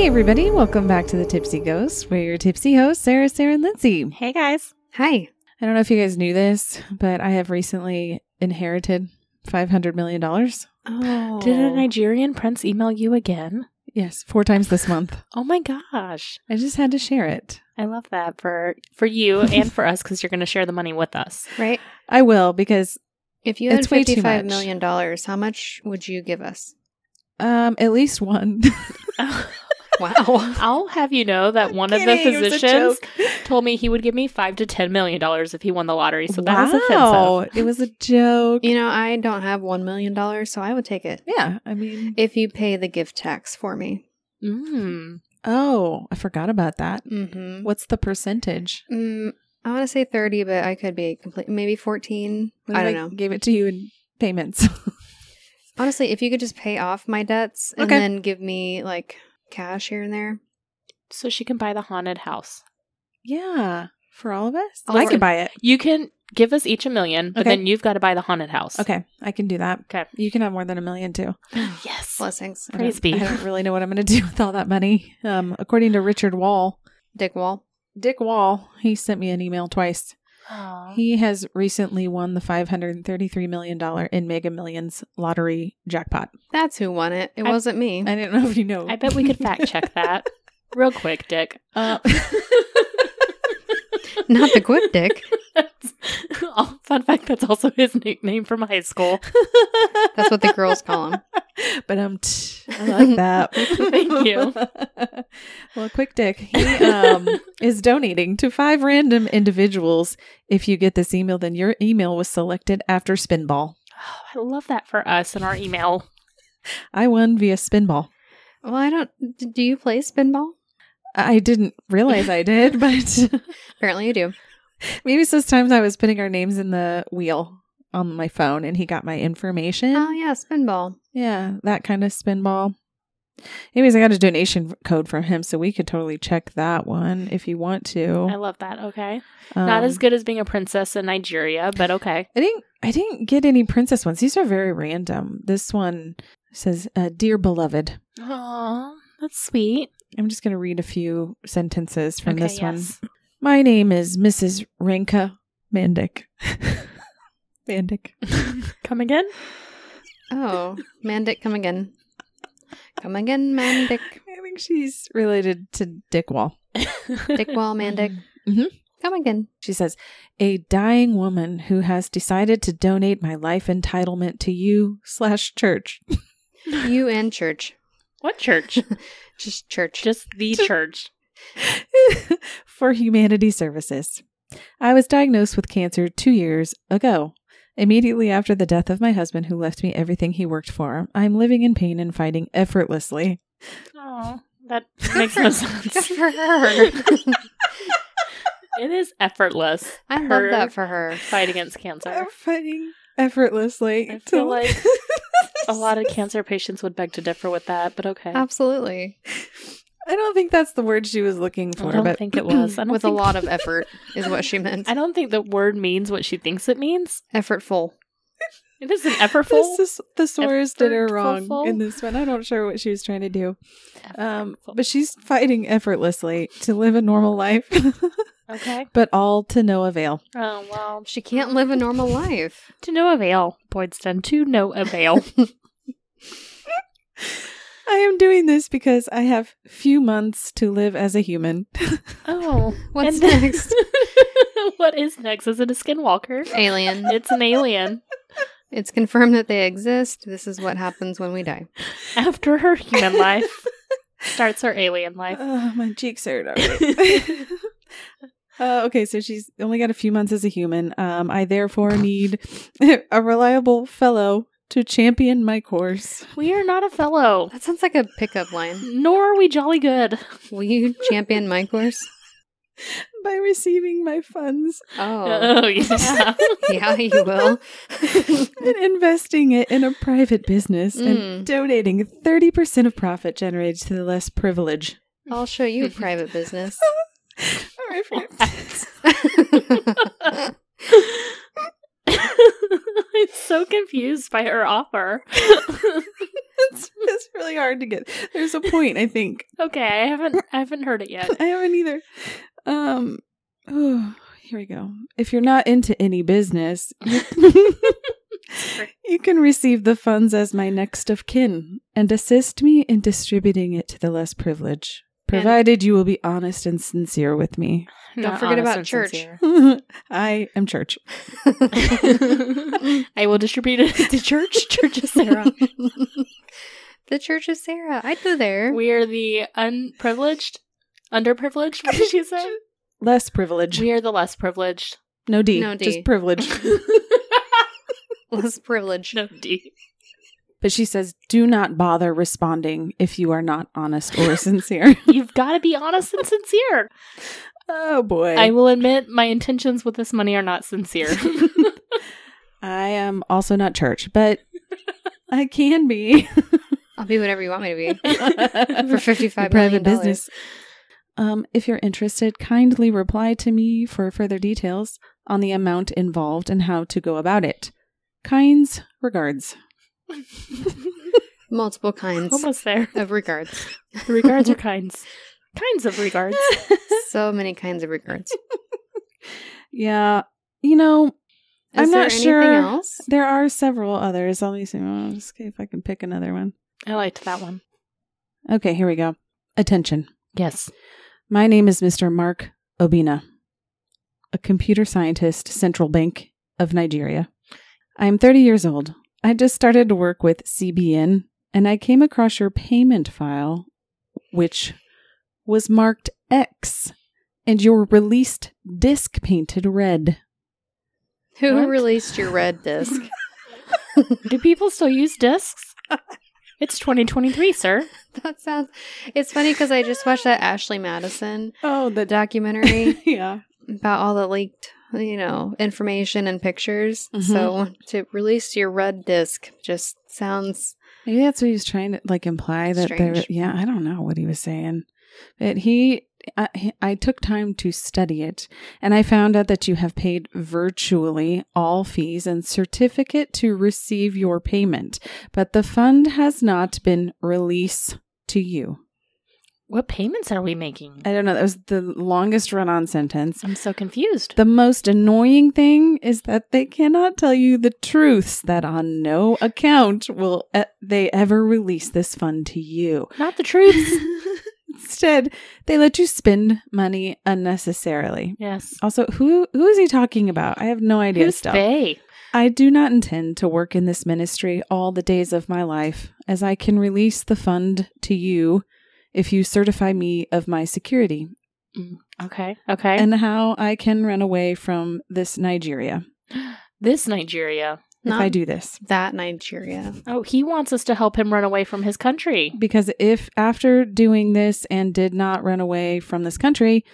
Hey everybody, welcome back to the Tipsy Ghost. We're your tipsy hosts, Sarah, and Lindsay. Hey guys. Hi. I don't know if you guys knew this, but I have recently inherited $500 million. Oh. Did a Nigerian prince email you again? Yes, 4 times this month. Oh my gosh. I just had to share it. I love that for you and for us because you're going to share the money with us. Right? I will, because If you had It's way too $55 much. million, how much would you give us? at least one. Wow. I'll have you know that one of the Kidding, it was a physicians joke. told me he would give me $5 to $10 million if he won the lottery. So that was Wow, offensive. it was a joke. You know, I don't have $1 million, so I would take it. Yeah, I mean, If you pay the gift tax for me. oh, I forgot about that. Mm-hmm. What's the percentage? I want to say 30, but I could be maybe 14. What I if don't know. Gave it to you in payments. Honestly, if you could just pay off my debts and Okay. then give me like cash here and there. So she can buy the haunted house. Yeah, for all of us. Oh, I or- could buy it. You can give us each $1 million, but Okay. then you've got to buy the haunted house. Okay, I can do that. Okay. You can have more than $1 million too. Yes. Blessings. Praise be. I don't really know what I'm going to do with all that money. According to Richard Wall, Dick Wall. Dick Wall, he sent me an email twice. Aw. He has recently won the $533 million in Mega Millions lottery jackpot. That's who won it. It I- wasn't me. I didn't know if you know. I bet we could fact check that real quick, Dick. Not the quick dick. Oh, fun fact, that's also his nickname from high school. That's what the girls call him. But I like that. Thank you. Well, Quick Dick, he is donating to 5 random individuals. If you get this email, then your email was selected after Spinball. Oh, I love that for us in our email. I won via Spinball. Well, I don't. Do you play spinball? I didn't realize I did, but Apparently you do. maybe sometimes I was putting our names in the wheel on my phone and he got my information. Oh, yeah, spinball. Yeah, that kind of Spinball. Anyways, I got a donation code from him, so we could totally check that one if you want to. I love that. Okay. Not as good as being a princess in Nigeria, but okay. I didn't get any princess ones. These are very random. This one says, "Dear beloved." Aw, that's sweet. I'm just going to read a few sentences from Okay, this one. yes. My name is Mrs. Renka Mandic. Mandic. Come again? Oh, Mandic, come again. Come again, Mandic. I think she's related to Dick Wall. Dick Wall, Mandic. Mhm. Come again. She says, a dying woman who has decided to donate my life entitlement to you/church. You and church. What church? Just church. Just the church. for humanity services. I was diagnosed with cancer 2 years ago. Immediately after the death of my husband, who left me everything he worked for, I'm living in pain and fighting effortlessly. Oh, that makes no sense. Good for her. It is effortless. I love that for her. Fight against cancer. I'm fighting effortlessly. I feel like a lot of cancer patients would beg to differ with that, but okay. Absolutely. I don't think that's the word she was looking for, I don't but think it was. I don't With think, a lot of effort is what she meant. I don't think the word means what she thinks it means. Effortful. It is an effortful. the thesaurus did her wrong Effortful? in this one. I'm not sure what she was trying to do. Effortful. But she's fighting effortlessly to live a normal life, Okay. but all to no avail. Oh, well. She can't live a normal life. To no avail, Boydston. To no avail. I am doing this because I have few months to live as a human. Oh. What's and- next? What is next? Is it a skinwalker? Alien. It's an alien. It's confirmed that they exist. This is what happens when we die. After her human life starts her alien life. My cheeks hurt already. Okay, so she's only got a few months as a human. I therefore need a reliable fellow to champion my course. We are not a fellow, That sounds like a pickup line. nor are we jolly good. Will you champion my course? By receiving my funds Oh. Oh, yeah. Yeah, you will. and investing it in a private business and donating 30% of profit generated to the less privileged. I'll show you a private business. All right, I'm so confused by her offer. It's really hard to get. There's a point, I think. Okay, I haven't heard it yet. I haven't either. Here we go. If you're not into any business, you can receive the funds as my next of kin and assist me in distributing it to the less privileged, provided you will be honest and sincere with me. Don't forget about church. I am church. I will distribute it to church. Church of Sarah. The Church of Sarah. I'd go there. We are the underprivileged. What did she say? Less privileged. We are the less privileged. No D. No D. Just privilege. Less privilege. No D. But she says, do not bother responding if you are not honest or sincere. You've got to be honest and sincere. Oh, boy. I will admit my intentions with this money are not sincere. I am also not church, but I can be. I'll be whatever you want me to be. For $55 private million. business. If you're interested, kindly reply to me for further details on the amount involved and how to go about it. Kinds regards. Multiple kinds Almost there. of regards. The regards are kinds. Kinds of regards. So many kinds of regards. Yeah. You know, I'm Is there not sure. anything else? There are several others. Let me see. I'll just see if I can pick another one. I liked that one. Okay, here we go. Attention. Yes. My name is Mr. Mark Obina, a computer scientist, Central Bank of Nigeria. I am 30 years old. I just started to work with CBN, and I came across your payment file, which was marked X, and your released disc painted red. Who What? released your red disc? Do people still use discs? It's 2023, sir. That sounds... It's funny because I just watched that Ashley Madison Oh, documentary yeah. about all the leaked, information and pictures. Mhm. So to release your red disc just sounds... Maybe that's what he was trying to imply that there. Strange. Yeah, I don't know what he was saying, but I took time to study it, and I found out that you have paid virtually all fees and certificate to receive your payment, but the fund has not been released to you. What payments are we making? I don't know. That was the longest run-on sentence. I'm so confused. The most annoying thing is that they cannot tell you the truths that on no account will they ever release this fund to you. Not the truth. Instead, they let you spend money unnecessarily. Yes. Also, who is he talking about? I have no idea Who's still. they? I do not intend to work in this ministry all the days of my life, as I can release the fund to you if you certify me of my security. Okay. Okay. And how I can run away from this Nigeria this Nigeria. if I do this. That Nigeria. Oh, he wants us to help him run away from his country. Because if after doing this and did not run away from this country,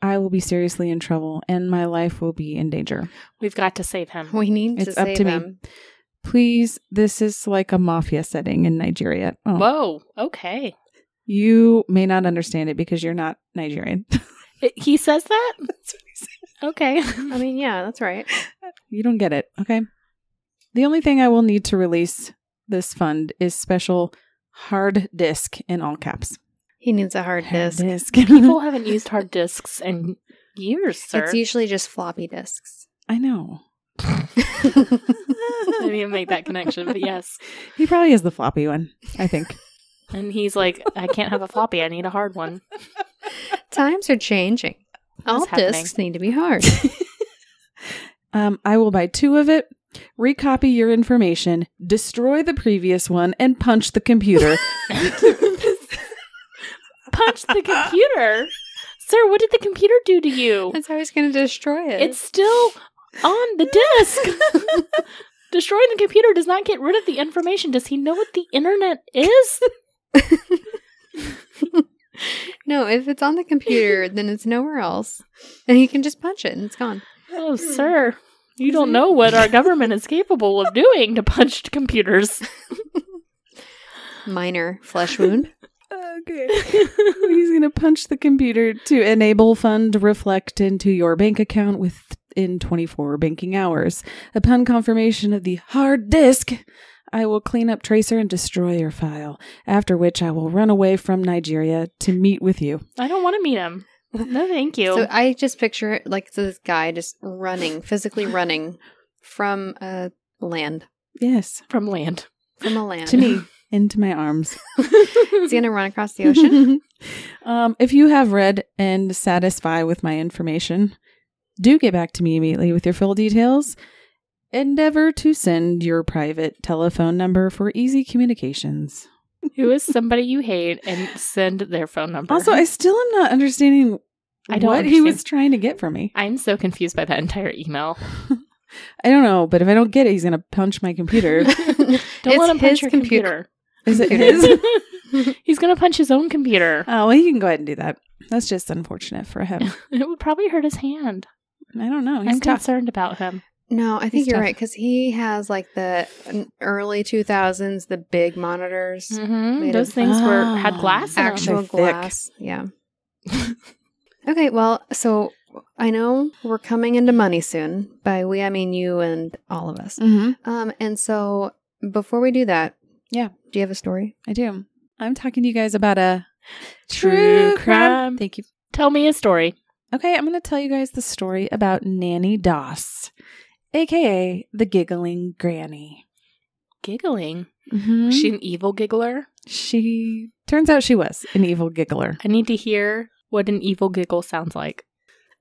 I will be seriously in trouble and my life will be in danger. We've got to save him. We need It's to up save to me. him. Please, this is like a mafia setting in Nigeria. Oh. Whoa. Okay. You may not understand it because you're not Nigerian. He says that? That's what he said. Okay. I mean, yeah, that's right. You don't get it, okay? The only thing I will need to release this fund is special hard disk in all caps. He needs a hard disc. People haven't used hard disks in years, sir. It's usually just floppy disks. I know. I didn't even make that connection, but yes. He probably is the floppy one, I think. And he's like, I can't have a floppy. I need a hard one. Times are changing. All happening? discs need to be hard. I will buy 2 of it, recopy your information, destroy the previous one, and punch the computer. Punch the computer? Sir, what did the computer do to you? That's how he's going to destroy it. It's still on the disk. Destroying the computer does not get rid of the information. Does he know what the internet is? No, if it's on the computer, then it's nowhere else. And he can just punch it and it's gone. Oh, sir. You don't know what our government is capable of doing to punch computers. Minor flesh wound. Okay. He's going to punch the computer to enable fund to reflect into your bank account within 24 banking hours. Upon confirmation of the hard disk, I will clean up Tracer and destroy your file, after which I will run away from Nigeria to meet with you. I don't want to meet him. No, thank you. So I just picture it like this guy just running, physically running from a land. Yes. From land. From a land. To me. Into my arms. Is he going to run across the ocean? If you have read and satisfied with my information, do get back to me immediately with your full details. Endeavor to send your private telephone number for easy communications. Who is somebody you hate and send their phone number. Also, I still am not understanding what he was trying to get from me. I'm so confused by that entire email. I don't know, but if I don't get it, he's going to punch my computer. Don't let him punch your computer. Is it his? He's going to punch his own computer. Oh, well, he can go ahead and do that. That's just unfortunate for him. It would probably hurt his hand. I don't know. I'm concerned about him. No, I think you're right, because he has like the early 2000s, the big monitors. Mm-hmm. Those things had glass in them. Actual glass. Yeah. Okay, well, so I know we're coming into money soon. By we, I mean you and all of us. Mm-hmm. And so before we do that, yeah. Do you have a story? I do. I'm talking to you guys about a true crime. Thank you. Tell me a story. Okay, I'm going to tell you guys the story about Nannie Doss, a.k.a. the Giggling Granny. Giggling? Mm-hmm. Was she an evil giggler? Turns out she was an evil giggler. I need to hear what an evil giggle sounds like.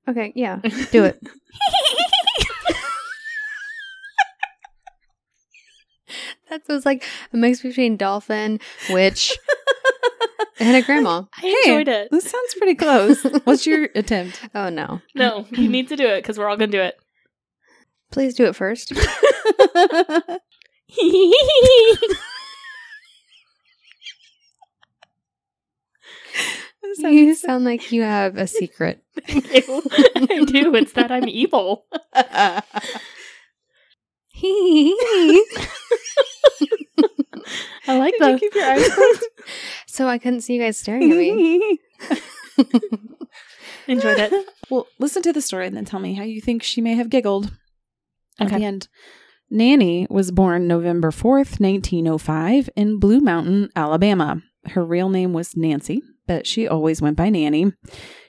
Okay, yeah. Do it. That was like a mix between dolphin, witch, and a grandma. I enjoyed it. This sounds pretty close. What's your attempt? Oh, no. No, you need to do it because we're all going to do it. Please do it first. You sound like you have a secret. I do. It's that I'm evil. I like that. Did you keep your eyes closed? So I couldn't see you guys staring at me. Enjoyed it. Well, listen to the story and then tell me how you think she may have giggled at Okay. the end. Nannie was born November 4th, 1905 in Blue Mountain, Alabama. Her real name was Nancy, but she always went by Nannie.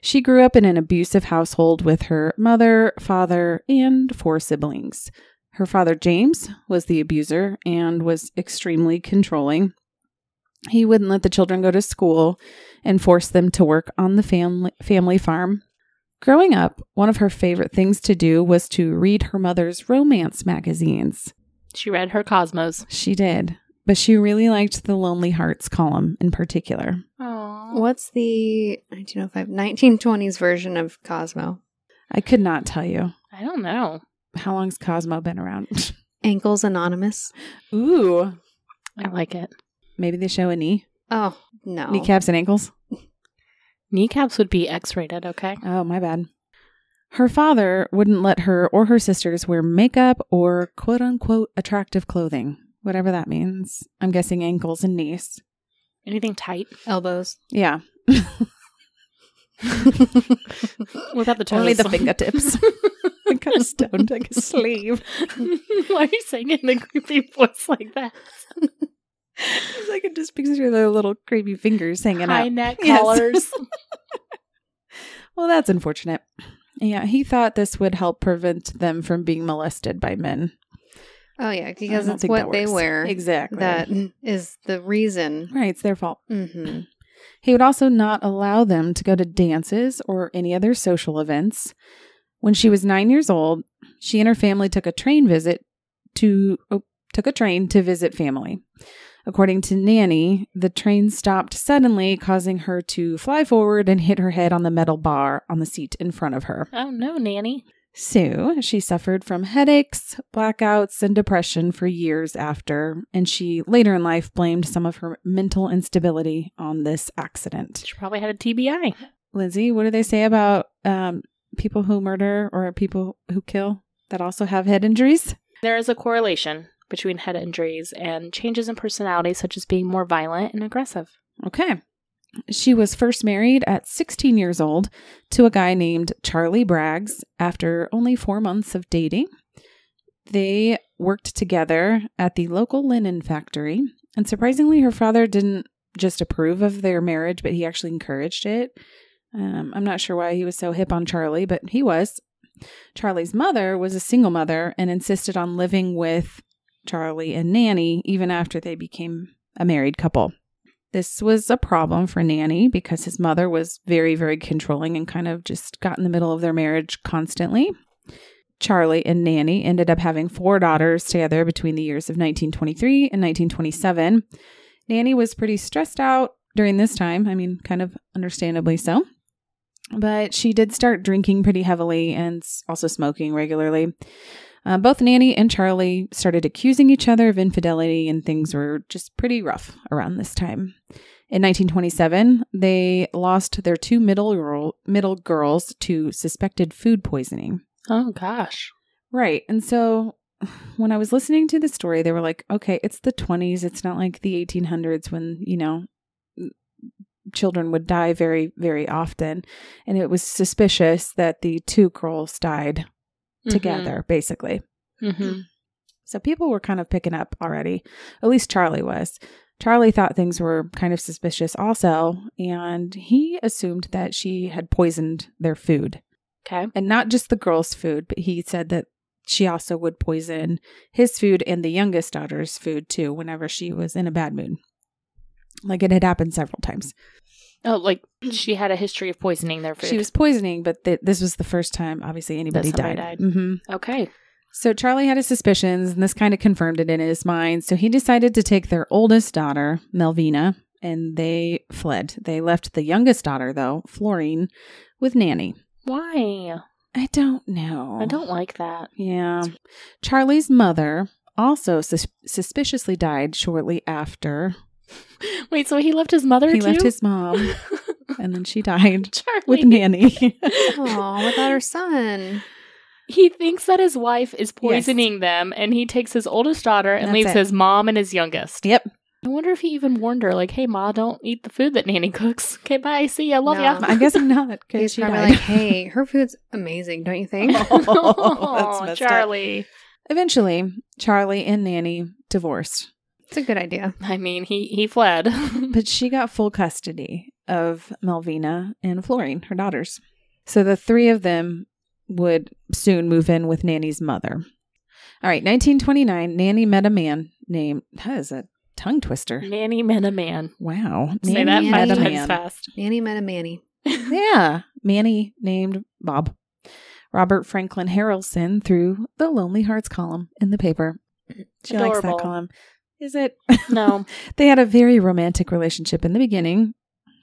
She grew up in an abusive household with her mother, father, and 4 siblings. Her father, James, was the abuser and was extremely controlling. He wouldn't let the children go to school and forced them to work on the family farm. Growing up, one of her favorite things to do was to read her mother's romance magazines. She read her Cosmos. She did, but she really liked the Lonely Hearts column in particular. Aww. What's the 1905, 1920s version of Cosmo? I could not tell you. I don't know. How long's Cosmo been around? Ankles Anonymous. Ooh. I like it. Maybe they show a knee? Oh, no. Kneecaps and ankles? Kneecaps would be X-rated, okay? Oh, my bad. Her father wouldn't let her or her sisters wear makeup or quote-unquote attractive clothing, whatever that means. I'm guessing ankles and knees. Anything tight? Elbows. Yeah. What about the toes? Only the fingertips. I got stoned like a slave. Why are you saying it in a creepy voice like that? It's like I just picture their little creepy fingers hanging out. High neck collars. Well, that's unfortunate. Yeah, he thought this would help prevent them from being molested by men. Oh, yeah, because it's what they wear. Exactly. That is the reason. Right, it's their fault. Mm-hmm. He would also not allow them to go to dances or any other social events. When she was 9 years old, she and her family took a train to visit family. According to Nannie, the train stopped suddenly, causing her to fly forward and hit her head on the metal bar on the seat in front of her. Oh, no, Nannie. So she suffered from headaches, blackouts, and depression for years after, and she later in life blamed some of her mental instability on this accident. She probably had a TBI. Lizzie, what do they say about people who murder or people who kill that also have head injuries? There is a correlation between head injuries and changes in personality, such as being more violent and aggressive. Okay. She was first married at 16 years old to a guy named Charlie Braggs after only 4 months of dating. They worked together at the local linen factory. And surprisingly, her father didn't just approve of their marriage, but he actually encouraged it. I'm not sure why he was so hip on Charlie, but he was. Charlie's mother was a single mother and insisted on living with Charlie and Nannie even after they became a married couple. This was a problem for Nannie because his mother was very, very controlling and kind of just got in the middle of their marriage constantly. Charlie and Nannie ended up having 4 daughters together between the years of 1923 and 1927. Nannie was pretty stressed out during this time. I mean, kind of understandably so. But she did start drinking pretty heavily and also smoking regularly. Both Nannie and Charlie started accusing each other of infidelity, and things were just pretty rough around this time. In 1927, they lost their 2 middle girls to suspected food poisoning. Oh, gosh. Right. And so when I was listening to the story, they were like, okay, it's the 20s. It's not like the 1800s when, children would die very, very often. And it was suspicious that the 2 girls died together, basically. Mm-hmm. So people were kind of picking up already. At least Charlie was. Charlie thought things were kind of suspicious also, and he assumed that she had poisoned their food. Okay. And not just the girls' food, but he said that she also would poison his food and the youngest daughter's food too whenever she was in a bad mood. Like it had happened several times. Oh, like she had a history of poisoning their food. She was poisoning, but this was the first time, obviously, anybody died. Mm-hmm. Okay. So Charlie had his suspicions, and this kind of confirmed it in his mind. So he decided to take their oldest daughter, Melvina, and they fled. They left the youngest daughter, though, Florine, with Nannie. Why? I don't know. I don't like that. Yeah. Charlie's mother also suspiciously died shortly after. Wait, so he left his mother He too? left his mom, and then she died Charlie. with Nannie. Oh, without her son. He thinks that his wife is poisoning them, and he takes his oldest daughter and leaves his mom and his youngest. Yep. I wonder if he even warned her, like, hey, Ma, don't eat the food that Nannie cooks. Okay, bye. See ya. Love No. ya. I guess I'm not. He's She probably died. like, hey, her food's amazing, don't you think? Oh, that's messed up. Charlie. Eventually, Charlie and Nannie divorced, It's a good idea. I mean, he fled. but she got full custody of Melvina and Florine, her daughters. So the 3 of them would soon move in with Nannie's mother. All right, 1929, Nannie met a man named, that is a tongue twister. Nannie met a man. Wow. Say Nannie that 5 met a times man. fast. Nannie met a Manny. Yeah. Manny named Bob. Robert Franklin Harrelson threw the Lonely Hearts column in the paper. She likes that Adorable. column. Is it? No. They had a very romantic relationship in the beginning,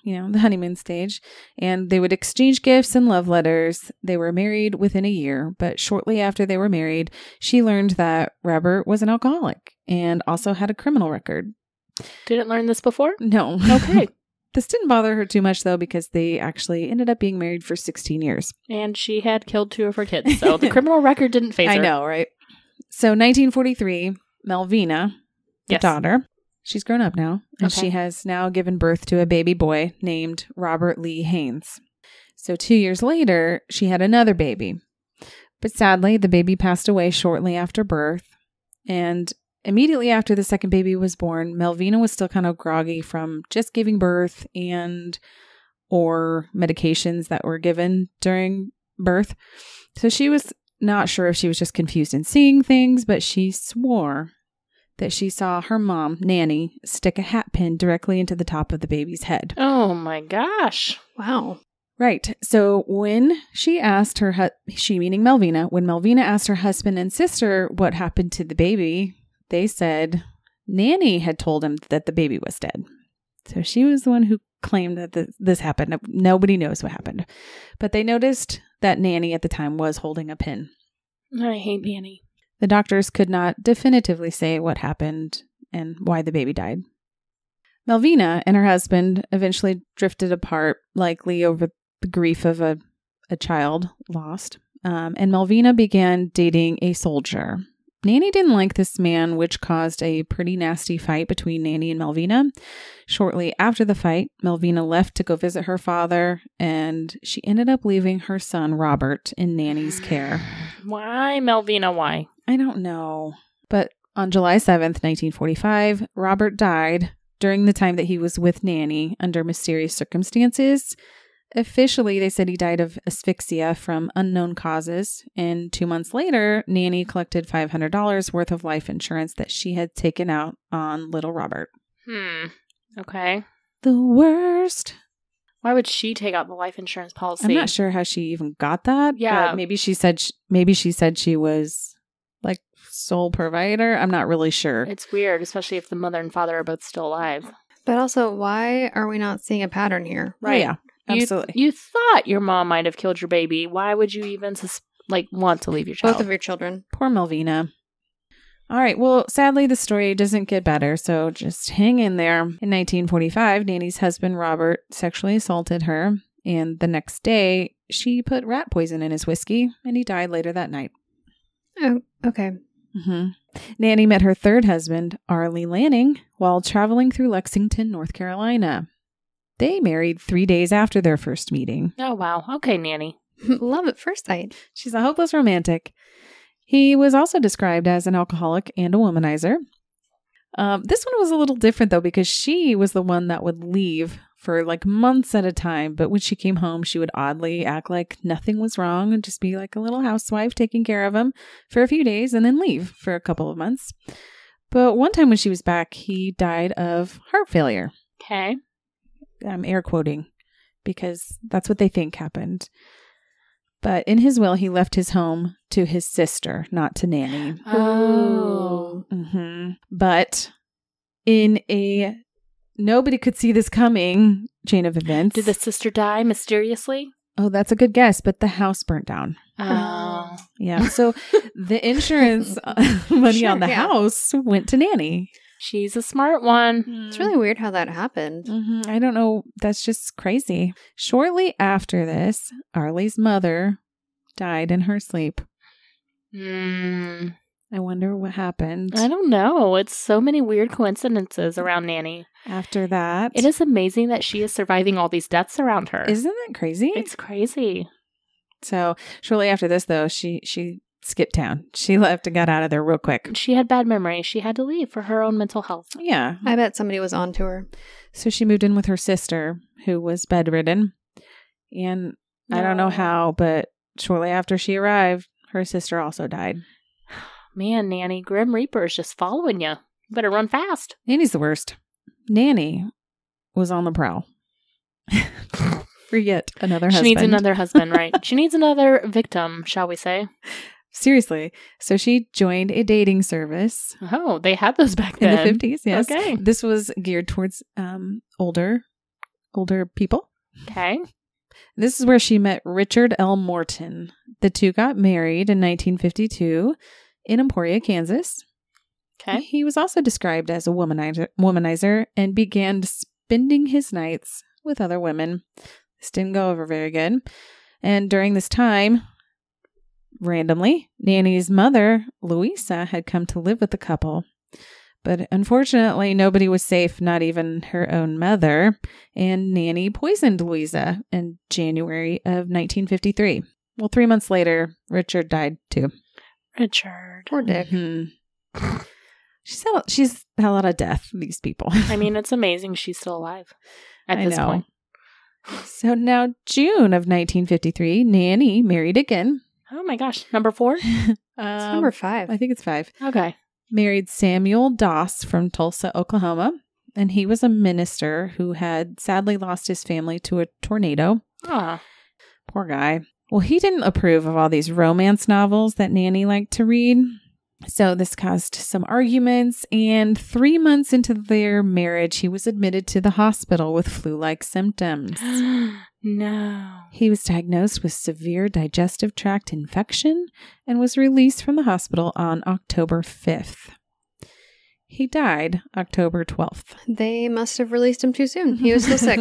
the honeymoon stage, and they would exchange gifts and love letters. They were married within a year, but shortly after they were married, she learned that Robert was an alcoholic and also had a criminal record. Didn't learn this before? No. Okay. This didn't bother her too much, though, because they actually ended up being married for 16 years. And she had killed 2 of her kids, so the criminal record didn't faze her. I know, right? So 1943, Melvina, the daughter, she's grown up now, and she has now given birth to a baby boy named Robert Lee Haynes. So 2 years later, she had another baby. But sadly, the baby passed away shortly after birth, and immediately after the second baby was born, Melvina was still kind of groggy from just giving birth or medications that were given during birth. So she was not sure if she was just confused in seeing things, but she swore that she saw her mom, Nannie, stick a hat pin directly into the top of the baby's head. Oh my gosh. Wow. Right. So when she asked her, she meaning Melvina, when Melvina asked her husband and sister what happened to the baby, they said Nannie had told him that the baby was dead. So she was the one who claimed that this happened. Nobody knows what happened. But they noticed that Nannie at the time was holding a pin. I hate Nannie. The doctors could not definitively say what happened and why the baby died. Melvina and her husband eventually drifted apart, likely over the grief of a child lost. And Melvina began dating a soldier Nannie didn't like this man, which caused a pretty nasty fight between Nannie and Melvina. Shortly after the fight, Melvina left to go visit her father, and she ended up leaving her son, Robert, in Nannie's care. Why, Melvina? Why? I don't know. But on July 7th, 1945, Robert died during the time that he was with Nannie under mysterious circumstances. Officially, they said he died of asphyxia from unknown causes, and 2 months later, Nannie collected $500 worth of life insurance that she had taken out on little Robert. Okay. The worst. Why would she take out the life insurance policy? I'm not sure how she even got that. Yeah. But maybe she said she was like sole provider. I'm not really sure. It's weird, especially if the mother and father are both still alive. But also, why are we not seeing a pattern here? Right. Yeah. Absolutely. You thought your mom might have killed your baby. Why would you even want to leave your child? Both of your children. Poor Melvina. All right. Well, sadly, the story doesn't get better, so just hang in there. In 1945, Nannie's husband, Robert, sexually assaulted her, and the next day, she put rat poison in his whiskey, and he died later that night. Oh, okay. Nannie met her third husband, Arlie Lanning, while traveling through Lexington, North Carolina. They married 3 days after their first meeting. Oh, wow. Okay, Nannie. Love at first sight. She's a hopeless romantic. He was also described as an alcoholic and a womanizer. This one was a little different, though, because she was the one that would leave for like months at a time. But when she came home, she would oddly act like nothing was wrong and just be like a little housewife taking care of him for a few days and then leave for a couple of months. But one time when she was back, he died of heart failure. Okay. I'm air quoting because that's what they think happened. But in his will, he left his home to his sister, not to Nannie. Oh. But in a nobody could see this coming chain of events. Did the sister die mysteriously? Oh, that's a good guess, but the house burnt down. Oh. Yeah. So the insurance money on the house went to Nannie. She's a smart one. It's really weird how that happened. I don't know. That's just crazy. Shortly after this, Arlie's mother died in her sleep. I wonder what happened. I don't know. It's so many weird coincidences around Nannie. After that, It is amazing that she is surviving all these deaths around her. Isn't that crazy? It's crazy. So shortly after this, though, she skipped town. She left and got out of there real quick. She had bad memory. She had to leave for her own mental health. Yeah. I bet somebody was on to her. So she moved in with her sister, who was bedridden. And I don't know how, but shortly after she arrived, her sister also died. Man, Nannie, Grim Reaper is just following you. You better run fast. Nannie's the worst. Nannie was on the prowl. For yet another husband. She needs another husband, right? She needs another victim, shall we say. Seriously. So she joined a dating service. Oh, they had those back then. In the 50s, yes. Okay. This was geared towards older people. Okay. This is where she met Richard L. Morton. The two got married in 1952 in Emporia, Kansas. Okay. He was also described as a womanizer and began spending his nights with other women. This didn't go over very good. And during this time, randomly, Nannie's mother, Louisa, had come to live with the couple. But unfortunately, nobody was safe, not even her own mother. And Nannie poisoned Louisa in January of 1953. Well, 3 months later, Richard died too. Richard. Poor Dick. She's had a lot of death, these people. I mean, it's amazing she's still alive at this point. So now, June of 1953, Nannie married again. Oh my gosh. Number 4? It's number 5. I think it's 5. Okay. Married Samuel Doss from Tulsa, Oklahoma. And he was a minister who had sadly lost his family to a tornado. Ah. Poor guy. Well, he didn't approve of all these romance novels that Nannie liked to read. So this caused some arguments, and 3 months into their marriage, he was admitted to the hospital with flu-like symptoms. No. He was diagnosed with severe digestive tract infection and was released from the hospital on October 5th. He died October 12th. They must have released him too soon. He was so sick.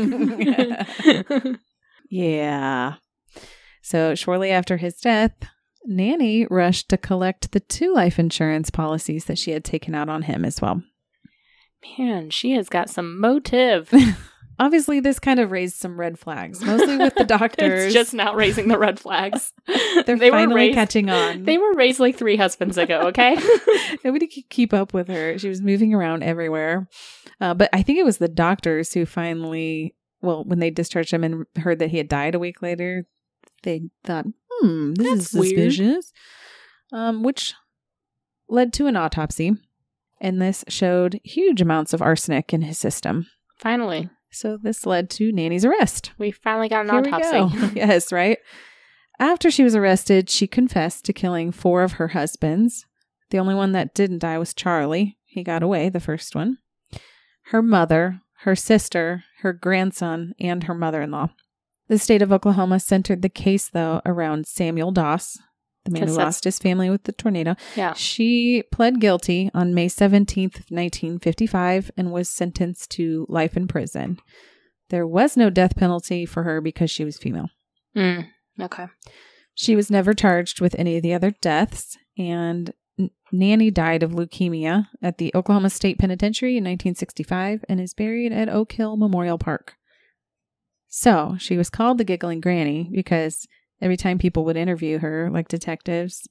Yeah. So shortly after his death, Nannie rushed to collect the 2 life insurance policies that she had taken out on him as well. Man, she has got some motive. Obviously, this kind of raised some red flags, mostly with the doctors. It's just not raising the red flags. They're finally catching on. They were raised like 3 husbands ago, okay? Nobody could keep up with her. She was moving around everywhere. But I think it was the doctors who finally, when they discharged him and heard that he had died a week later, they thought, this is suspicious. Which led to an autopsy. And this showed huge amounts of arsenic in his system. Finally. So this led to Nannie's arrest. We finally got an Here autopsy. We go. Yes, right? After she was arrested, she confessed to killing 4 of her husbands. The only one that didn't die was Charlie. He got away, the first one. Her mother, her sister, her grandson, and her mother-in-law. The state of Oklahoma centered the case, though, around Samuel Doss, the man who lost his family with the tornado. Yeah. She pled guilty on May 17th, 1955, and was sentenced to life in prison. There was no death penalty for her because she was female. Okay. She was never charged with any of the other deaths, and Nannie died of leukemia at the Oklahoma State Penitentiary in 1965 and is buried at Oak Hill Memorial Park. So she was called the Giggling Granny because every time people would interview her, like detectives,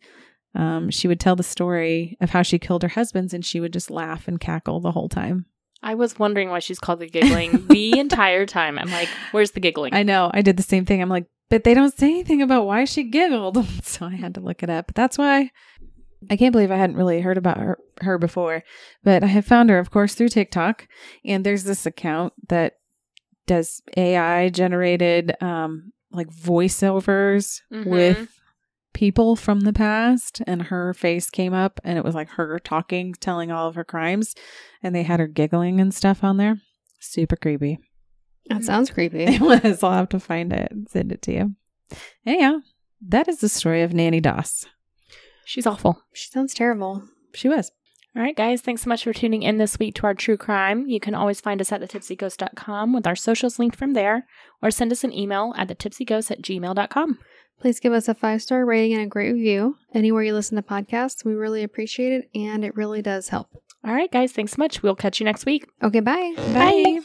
she would tell the story of how she killed her husbands, and she would just laugh and cackle the whole time. I was wondering why she's called the Giggling the entire time. I'm like, where's the giggling? I know. I did the same thing. I'm like, but they don't say anything about why she giggled. So I had to look it up. That's why I can't believe I hadn't really heard about her before. But I have found her, of course, through TikTok. And there's this account that does AI generated like voiceovers with people from the past, and her face came up and it was like her talking, telling all of her crimes, and they had her giggling and stuff on there. Super creepy. That sounds creepy. It was. I'll have to find it and send it to you. Anyhow, that is the story of Nannie Doss. She's awful. She sounds terrible. She was. All right, guys, thanks so much for tuning in this week to our true crime. You can always find us at thetipsyghost.com with our socials linked from there, or send us an email at thetipsyghost@gmail.com. Please give us a 5-star rating and a great review. Anywhere you listen to podcasts, we really appreciate it, and it really does help. All right, guys, thanks so much. We'll catch you next week. Okay, bye. Bye.